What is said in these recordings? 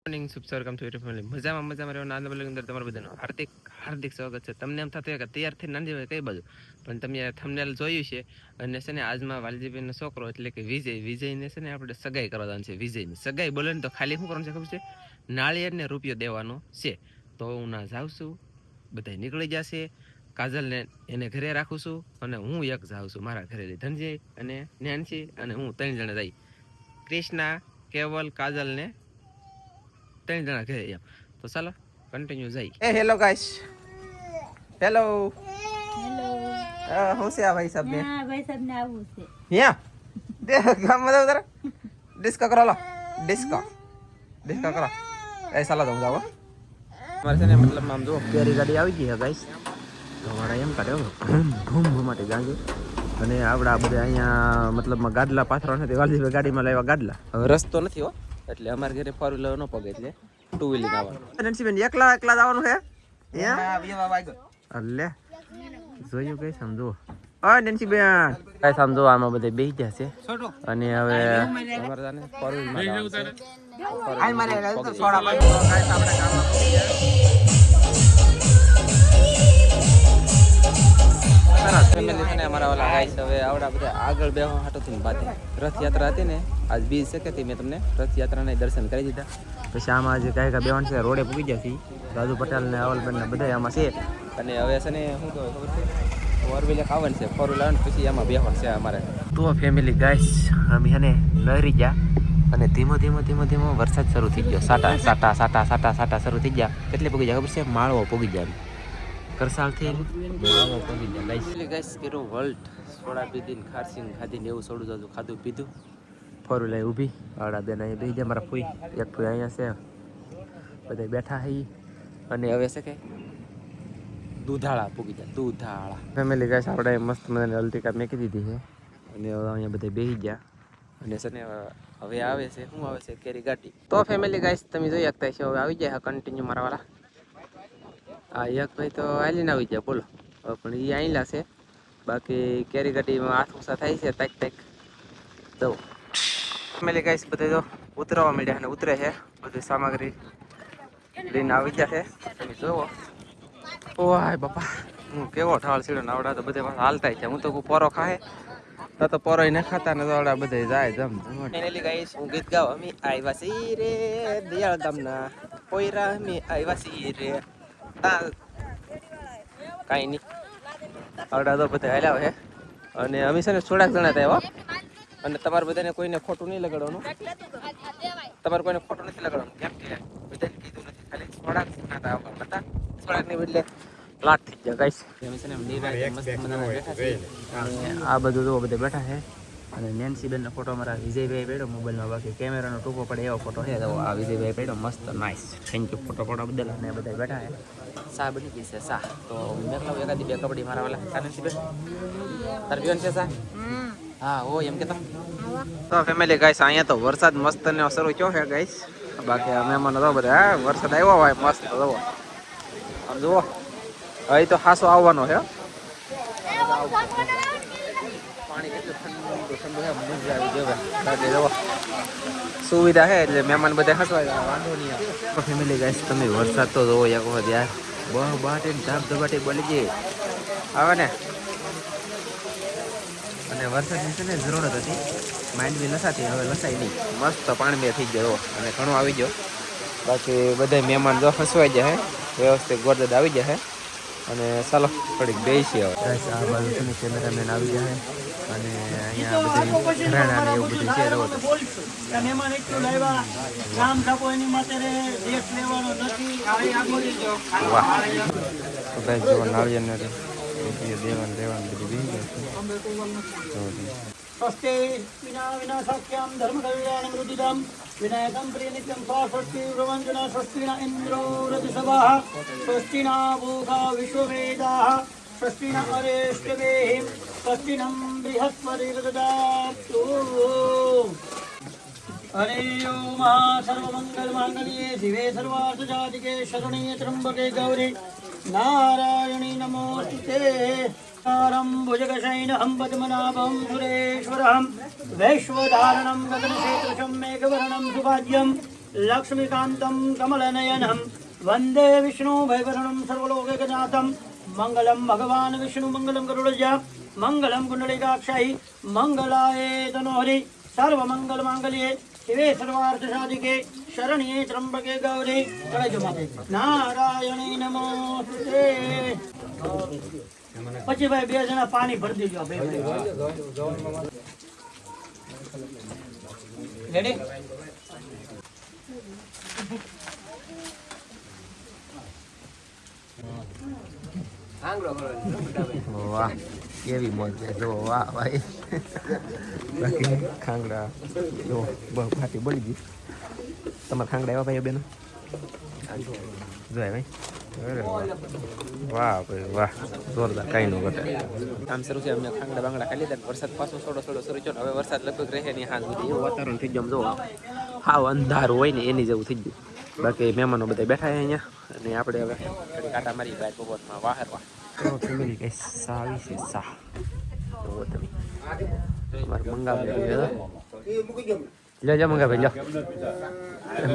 Morning શુભ સવાર કામ થયું ફેમિલી મજામાં રહેવાના આનંદ અંદર તમારું બધાનું હાર્દિક હાર્દિક સ્વાગત છે. તમને એમ થતું હોય કે તૈયાર થઈને નાની હોય કઈ બાજુ, પણ તમે થંબનેલ જોયું છે. અને છે ને આજમાં વાલજીબેનનો છોકરો એટલે કે વિજયને છે ને આપણે સગાઈ કરવાનું છે. વિજયની સગાઈ બોલે ને તો ખાલી શું કરવાનું છે ખબર છે? નાળિયેરને રૂપિયો દેવાનો છે. તો હું ના જાઉં છું, બધા નીકળી જશે. કાજલને એને ઘરે રાખું છું અને હું એક જાઉં છું મારા ઘરે. ધનજી અને નેન્સી અને હું 3 જણા જઈ. ક્રિષ્ના, કેવલ, કાજલને 3 જણા ઘરે એમ. તો ચાલો કન્ટિન્યુ જાય. એ હેલો ગાઈસ, હેલો હેલો. હું છે આ ભાઈ સાહેબ ને? હા ભાઈ સાહેબ ને આવું છે. યા દે ગામ માં ઉતર ડિસ્કો કરો. લો ડિસ્કો કરો. એ ચાલો તો જાવ. મારે છે ને મતલબ આમ જો કેરી ગાડી આવી ગઈ છે ગાઈસ. તો મારા એમ કાઢ્યો ઘૂમ ઘૂમાટી ગાંગે. અને આપડા બધા અહીંયા મતલબમાં ગાડલા પાથરા નથી. વાલજી ગાડીમાં લાવ્યા ગાડલા. હવે રસ્તો નથી હો, એટલે અમારે ઘરે 4 વ્હીલર નો પગે, એટલે 2 વ્હીલર આવવાનું. નનસીબેન એકલા જવાનું છે? લે જોયું કઈ સમજો. નનસીબેન કઈ સમજો. આમાં બધે બેસી જશે અને હવે ફેમિલી છે ને અમારા ઓલા ગાઈસ હવે આવડા બધા આગળ બેહવા હાટોથી બાતે રથયાત્રા હતી ને, આજ બીજ શકેથી મેં તમને રથયાત્રાના દર્શન કરી દીધા. પછી આમાં જે કાંઈ બેવાનું છે રોડે પૂગી ગયા છે. દાદુ પટેલ ને અવલબેન ને બધા આમાં છે. અને હવે છે ને શું કહે ખબર છે, 4 વ્હીલર આવવાનું છે. 4 વ્હીલર પછી એમાં બેહવાનું છે અમારે. તો ફેમિલી ગાઈસ અમે છે ને લહેરી ગયા અને ધીમો વરસાદ શરૂ થઈ ગયો. સાટા શરૂ થઈ ગયા. કેટલે પૂગી જાય ખબર છે? માળવો પૂગી જાય. કરસાલથી માળવો પૂગી જાય ગાઈસ. કેરો વર્લ્ડ સોડા પીધીને ખાધીને એવું સોડું જાજુ ખાધું પીધું. 4 વ્હીલર ઊભી. આડા બેન અહીંયા બેસી જાય. મારા ફૂઈ એક ફૂઈ અહીંયા છે. બધા બેઠા હઈ અને હવે છે કે દૂધાળા પૂગી જાય. દૂધાળા ફેમિલી ગાઈસ આપણે મસ્ત મજાની અલ્ટિકા મેકી દીધી છે અને અહીંયા બધા બેસી ગયા. અને છે ને હવે આવે છે શું આવે છે? કેરી ગાડી. તો ફેમિલી ગાઈસ તમે જોઈ શકતા છો હવે આવી જાય કન્ટિન્યુ મારા વાળા. આ એક ભાઈ તો આલીને આવી જાય બોલો. પણ એ આઈલા છે. બાકી કેરી ગાડીમાં હાથ ઊંચા થાય છે. તાક તો ફેમિલી ગાઈસ બધા જો ઉતરવા માંડ્યા અને ઉતરે છે. બધી સામગ્રી લઈને આવી જશે. તમે જોવો. ઓય બાપા હું કેવો ઠાળ સીડો નાવડા તો બધે હાલતા છે. હું તો પોરો ખાય તો પોરો ન ખાતા ને તો બધે જાય જમ. ફાઇનલી ગાઈસ હું ગીત ગાવ. અમે આવ્યા સી રે દિયાળ ગામના પોયરા. અમે આવ્યા સી રે કાઈ નહીં. આવડા તો બધા હાલ્યા છે અને અમે છે ને થોડાક જણા હતા એવા. અને તમારે બધાને કોઈને ખોટું નહીં લગાડવાનું. તમારે કોઈને ખોટું નથી લગાડવાનું. કેમ કે બધાને કીધું નથી. ખાલી થોડાક જણા હતા આવતા. થોડાકની બદલે લાટ થઈ ગયા ગાઈસ. અમે છે ને મસ્ત મજાના બેઠા છે. આ બધું જો બધા બેઠા છે. અને નેન્સીબેનનો ફોટો અમારા વિજયભાઈ પડ્યો મોબાઈલમાં. બાકી કેમેરાનો ટૂંકો પડે એવો ફોટો છે. આ વિજયભાઈ પડ્યો મસ્ત નાઇસ. થેન્ક યુ ફોટો બદલ. અને બધા બેઠા છે. સા બની ગઈ છે સા. તો મેં કહું એકાદી 2 કબડ્ડી મારા વાલા. સા નેન્સીબેન તાર પીવાનું છે સા? હા હો એમ કે તો ફેમિલી ગાઈસ અહીંયા તો વરસાદ મસ્ત ને શરૂ થયો છે ગાઈસ. બાકી આ મહેમાનો તો બધા વરસાદ આવ્યો હોય મસ્ત જુઓ. આમ જુઓ હવે તો હાસો આવવાનો છે. પાણી કેટલું ઠંડુ છે. મજા આવી જવે. બાકી જુઓ સુવિધા છે એટલે મહેમાન બધા હસવાય વાંધો નહીં આવે. ફેમિલી ગાઈસ તમે વરસાદ તો જુઓ એક વખત યાર. બહુ બાટી ધાબ ધબાટી બોલી ગઈ આવે ને. અને વરસાદની છે ને જરૂરત હતી. માઇન્ડ બી લસાતી હવે લસાઈ નહીં. મસ્ત પાણી બે થઈ ગયો અને ઘણું આવી ગયો. બાકી બધા મહેમાન જો હસવાઈ જાય વ્યવસ્થિત ગોરદદ આવી જાય. અને ચાલો થોડીક બેસી હવે. આ બાજુ છે ને કેમેરામેન આવી જાય અને અહીંયા બધું ઘરાણા ને એવું બધું છે. વાહ તો ભાઈ જો નાળિયેર દેવાન બધી બી સ્વસ્તિ વિનાશાખ્યામ ધર્મ કલ્યાણમ રુદિદમ વિનાયકમ પ્રિય નિત્યમ સ્વસ્તિ પ્રવંચના સ્વસ્તિના ઇન્દ્રો રજસભાઃ સ્વસ્તિના ભૂખા વિશ્વવેદાઃ સ્વસ્તિના અરેષ્ટવેહિ સ્વસ્તિનમ બૃહસ્પતિર્દદાતુ. હરે ઓમ સર્વમંગલ માંગલ્યે શિવે સર્વાર્થસાધિકે શરણ્યે ત્રંબકે ગૌરી નારાયણી નમોસ્તુતે. भुजगशयनहं पद्मनाभं सुरेश्वरहं वैश्वधारणं गगनक्षेत्रशं मेघवर्णं सुभाज्यं લક્ષ્મીકાંતમ કમલનયનમ વંદે વિષ્ણુ ભૈવરણમ સર્વલોકૈકનાથમ મંગલમ ભગવાન વિષ્ણુ મંગલમ ગરુડજ મંગલમ કુંડલિકાક્ષાય મંગલાય તનોહરિ સર્વમંગલ માંગલ્યે શિવે સર્વાર્થ સાધિકે શરણ્યે ત્રંબકે ગૌરી જય માતે નારાયણી નમોસ્તે. પછી ભાઈ બે જણા પાણી ભરી દેજો. રેડી? વાહ કેવી મોજ છે જો. વાહ ભાઈ બાકી ખાંગડા જો ફાટી બળી ગઈ. તમારે ખાંગડા આવ્યા ભાઈ બેનો જોયા ભાઈ. અરે વાહ ભાઈ વાહ જોરદાર કાંઈ ન ઘટે. કામ શરૂ છે. અમને ખાંગડા બાંગડા ખાલી લીધા. વરસાદ પાછો થોડો શરૂ થયો. હવે વરસાદ લગભગ રહે નહીં હાથ સુધી એવું વાતાવરણ થઈ ગયું. જો હાવ અંધારું હોય ને એની જેવું થઈ ગયું. બાકી મહેમાનો બધા બેઠા છે અહીંયા અને આપણે હવે થોડી કાંટા મારી બહાર પવનમાં વાહરવા. ફેમિલી કઈ સાવી છે સા તમે મારે મંગાવી લો મંગાવી લો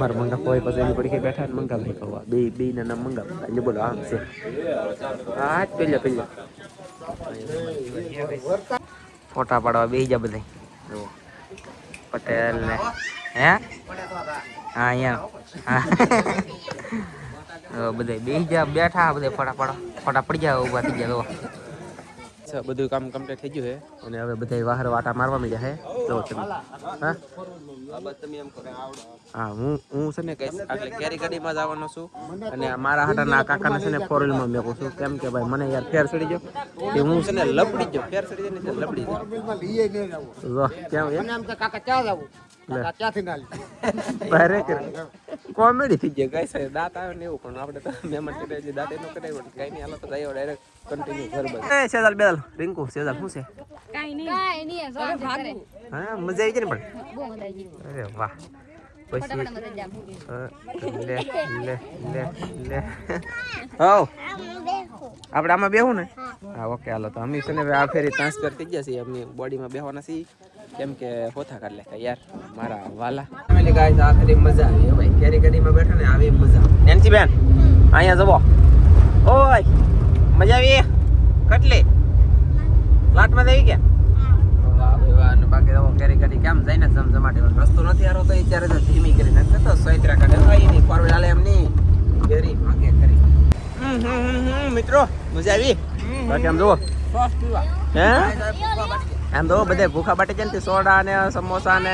મારે મંગા કોઈ પછી એની પડી બેઠા ને મંગાવી કહવા બે ના નામ મંગાવ એટલે બોલો આમ છે હા જ પેલા ફોટા પાડવા બે જા બધા પટેલ ને હે હા અહીંયા બધા બે જા બેઠા બધા ફોટા પડી જાય ઉભા થઈ ગયા. બધું કામ કમ્પ્લીટ થઈ ગયું છે અને હવે બધા વાહર વાટા મારવા માંડ્યા છે. જો તમે હા હું છે ને કહીશ એટલે કેરી ગાડીમાં જ આવવાનો છું અને મારા હાટાના કાકાને છે ને 4-wheelમાં મેકું છું. કેમ કે ભાઈ મને યાર ફેર ચડી ગયો કે હું છે ને લપડી ગયો. ફેર ચડી જાય ને લપડી જાઉં. ક્યાં કોમેડી થઈ જાય ગાય સાહેબ. દાંત આવે ને એવું પણ આપણે તો મહેમાન કરાવી દાંત એનો કરાવ્યો કઈ નહીં. હાલો તો જાય ડાયરેક્ટ કન્ટિન્યુ ઘર બધું. એ સેજાલ બેલ રિંકુ સેજાલ શું છે કાઈ નહીં હા મજા આવી જાય ને પણ અરે વાહ. પછી લે હો આપણે આમાં બેહું ને હા ઓકે હાલો તો અમે છે ને આ ફેરી ટ્રાન્સફર થઈ ગયા છીએ. અમે બોડીમાં બેહવાના છીએ કેમ કે હોથા કરી લેતા યાર મારા વાલા. ફેમિલી ગાઈસ આ ફેરી મજા આવી ભાઈ. કેરી ગાડીમાં બેઠા ને આવી મજા. નેન્સી બેન અહીંયા જવો. ઓય મજા આવી કેટલી લાટમાં આવી ગયા. વાહ ભાઈ વાહ. અને બાકી તો કેરી ગાડી કેમ જાય ને જમજમાટી રસ્તો નથી હારો તો અત્યારે તો ધીમી કરી નાખે તો સોયત્રા કાઢે ભાઈ ની ફોરવેલ હાલે એમ નહીં કેરી ભાગે કરી. મિત્રો મજા આવી બાકી આમ જુઓ હે આમ તો બધે ભૂખા બાટી છે ને સોડા ને સમોસા ને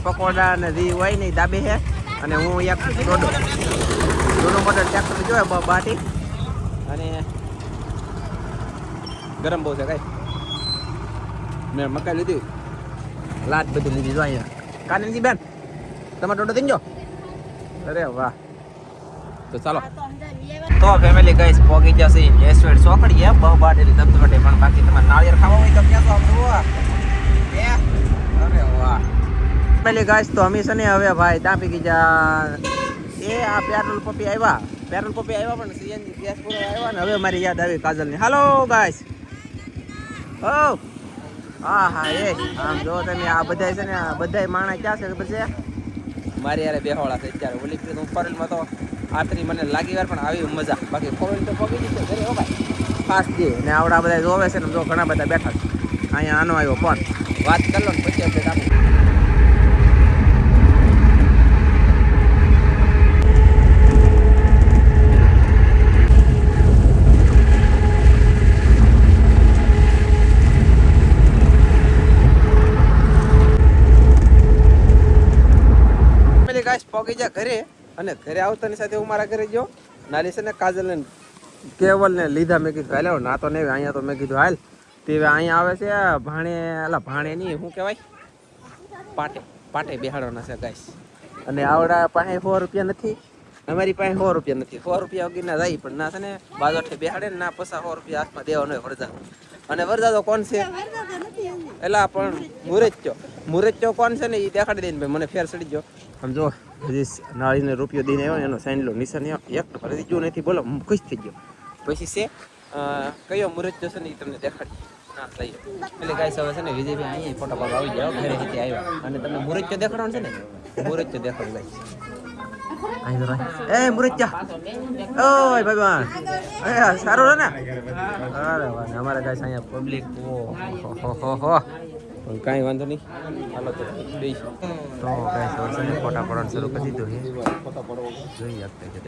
પકોડા ને જી હોય ને દાબે છે અને હું એક દોનો મોટર ટ્રેક્ટર જોયો બાટી અને ગરમ બહુ છે કઈ મેં મકાઈ લીધી લાટ બધી લીધી જો અહીંયા કાનજી બેન તમારે ટોટો થઈ ગયો. અરે વાહ તો ચાલો તો ફેમિલી ગાઈસ પોગી જશે એસવેડ ચોકડીએ બહુ બાટેલી ધબધબાટે પણ બાકી તમારે નાળિયેર ખાવા હોય તો ક્યાં તો આવજો. અરે વાહ ફેમિલી ગાઈસ તો અમે છે ને હવે ભાઈ ત્યાં પી ગયા એ આ પેટ્રોલ પંપે આવ્યા પણ સીએનજી ગેસ પૂરો આવ્યા ને હવે મારી યાદ આવી કાજલની. હાલો ગાઈસ ઓ હા હા એ આમ જો તમે આ બધા છે ને આ બધા માણા ક્યાં છે ખબર છે મારી યારે બેહોળા છે અત્યારે. ઓલી હું ફોરેલમાં તો આતરી મને લાગી વાર પણ આવી મજા. બાકી ફોરેલ તો પગી જશે ઘરે હો ભાઈ ફાસ્ટ દે ને આવડા બધા જોવે છે ને જો ઘણા બધા બેઠા છે અહીંયા. આનો આવ્યો પણ વાત કરી લો ને પછી આપણે આપું. પોગી જા ઘરે અને ઘરે આવતાની સાથે હું મારા ઘરે ગયો. નાલી છે ને કાજલ ને કેવલ ને લીધા. મેં કીધું હાલ ના તો નહીં અહીંયા તો મેં કીધું હાલ તે અહીંયા આવે છે ભાણે નહીં શું કહેવાય પાટે બેહાડવાના છે ગાઈસ. અને આવડા પાસે 100 રૂપિયા નથી અમારી પાસે 100 રૂપિયા નથી. 100 રૂપિયા વગર ના જાય પણ ના છે ને બાજોઠે બેહાડે ને ના પસા 100 રૂપિયા હાથમાં દેવાનો હોય વરજાદો. અને વરજાદો કોણ છે એલા પણ મુરચ્ચો કોણ છે ને એ દેખાડી દઈને ભાઈ મને ફેર ચડી ગયો. આમ જો હજી નાળીને રૂપિયો દઈને આવ્યો ને એનો સાઈન નિશાન એક જો નથી બોલો ખુશ થઈ ગયો. પછી છે કયો મુરચ્ચો છે ને એ તમને દેખાડી ના લઈએ એટલે ગાઈસ હવે છે ને વિજયભાઈ અહીંયા ફોટો પાડવા આવી ગયા ઘરે રીતે આવ્યા અને તમને મુરત દેખાડવાનું છે ને મુરત દેખાડું ગાઈસ અહીં તો એ મુરત ઓય ભગવાન એ સારું છે ને અરે વાહ અમારા ગાઈસ અહીંયા પબ્લિક હો પણ કાંઈ વાંધો નહીં હાલો તો દઈશું તો ગાઈસ હવે છે ને ફોટા પાડવાનું શરૂ કરી દીધું છે જોઈ આપતા છે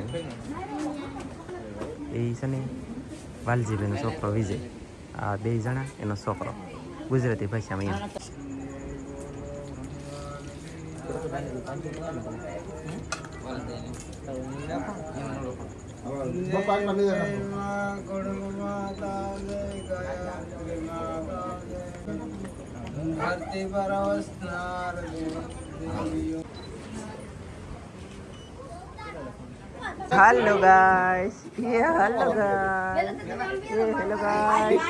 એ છે ને વાલજીભાઈનો છોકરો વિજય આ 2 જણા એનો છોકરો ગુજરાતી ભાષામાં hello guys hello guys hello guys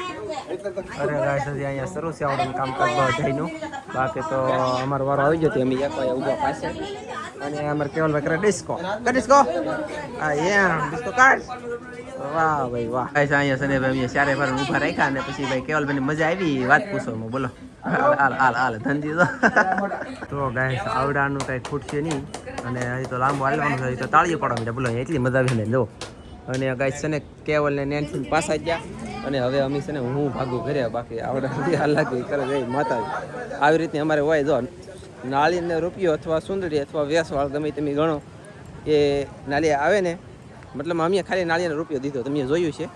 અરે ગાઈસ હજી અહીંયા શરૂ છે આવડું કામકાજ બધાયનું બાકી તો અમારો વારો આવી ગયો અમે એક વાગે ઊભા પાસે અને અમારે કેવલભાઈ કરે ડિસ્કો હા ડિસ્કો કાર્ડ વાહ ભાઈ વાહ ગાઈસ અહીંયા સને ભાઈ અમે ચારે પર ઊભા રાખ્યા અને પછી ભાઈ કેવલભાઈની મજા આવી વાત પૂછો બોલો હાલ ધંધી તો ગાઈસ આવડાનું કઈ ખૂટશે નહીં અને હજી તો લાંબુ હાલવાનું છે તો તાળીઓ પાડવા બોલો એટલી મજા આવી ને લો અને ગાઈસ છે ને કેવલ ને નેન્સી પાછા ગયા અને હવે અમે છે ને હું ભાગું ઘરે બાકી આવડા હાલ લાગી કરે જઈ માતા આવી રીતે અમારે હોય જો નાળીને રૂપિયો અથવા સુંદરી અથવા વેસવાળ ગમે તમે ગણો એ નાળી આવે ને મતલબ અમે ખાલી નાળીને રૂપિયો દીધો તમે જોયું છે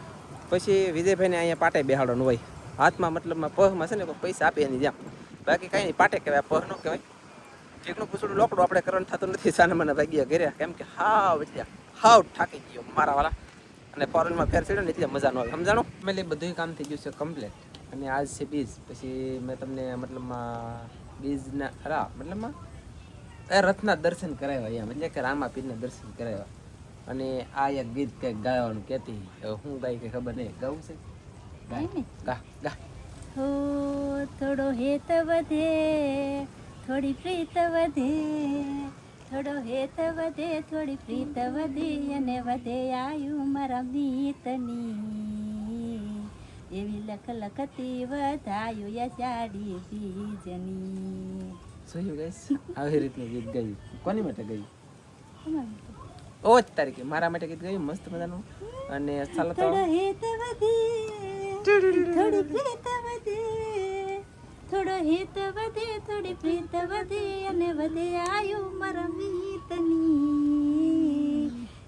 પછી વિજયભાઈને અહીંયા પાટે બેહાડવાનું હોય હાથમાં મતલબમાં પહમાં છે ને પૈસા આપે એની જ્યાં બાકી કાંઈ નહીં પાટે કહેવાય પહ ન કહેવાય ઠીકનું પૂછડું લોકડું આપણે કરવાનું થતું નથી સાના મને ભાગ્યા ઘરે કેમ કે હાવ થાકી ગયો મારા વાળા અને ફોરેનમાં ફેર ચડ્યો ને એટલે મજા ન આવે સમજાણો એટલે બધું કામ થઈ ગયું છે કમ્પ્લીટ અને આજ છે બીજ પછી મેં તમને મતલબમાં બીજના મતલબમાં રથના દર્શન કરાવ્યા અહીંયા એટલે કે રામાપીરના દર્શન કરાવ્યા અને આ એક ગીત કંઈક ગાવાનું કહેતી હવે હું ગાઈ કંઈ ખબર નહીં ગાવું છે ગા હો થોડો હેત વધે થોડી પ્રીત વધે થોડો હેત વધે થોડી પ્રીત વધે અને વધે આયુ મારા મીતની એવી લખ લખતી વધાયું યજાડી બીજની જોયું ગાઈસ આવી રીતનું ગીત ગાયું કોની માટે ગાયું અમારું ઓ જ તારીખે મારા માટે ગીત ગાયું મસ્ત મજાનું અને ચાલો તો થોડો હેત વધે થોડી પ્રીત વધે થોડો હેત વધે થોડી પ્રીત વધે અને વધે આયુ મારા મીતની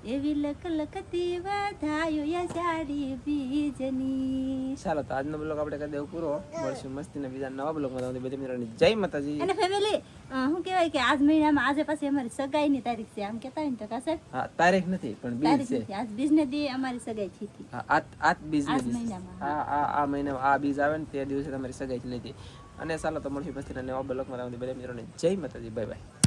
એવી લખ લખતી વધાયું યજાડી બીજની ચાલો તો આજનો બ્લોગ આપણે કરી દેવું પૂરો મળશું મસ્તીના બીજા નવા બ્લોગમાં તમને બધા મિત્રોની જય માતાજી અને ફેમિલી શું કહેવાય કે આજ મહિનામાં આજે પછી અમારી સગાઈની તારીખ છે આમ કહેતા હોય ને તો કા સાહેબ હા તારીખ નથી પણ બીજ તારીખ છે નથી આજ બીજને દી અમારી સગાઈ થઈ હતી આ બીજ આજ મહિનામાં આ મહિનામાં આ બીજ આવે ને તે દિવસે તમારી સગાઈ લીધી અને ચાલો તો મળશું મસ્તીના નવા બ્લોગમાં તમને બધા મિત્રોને જય માતાજી બાય બાય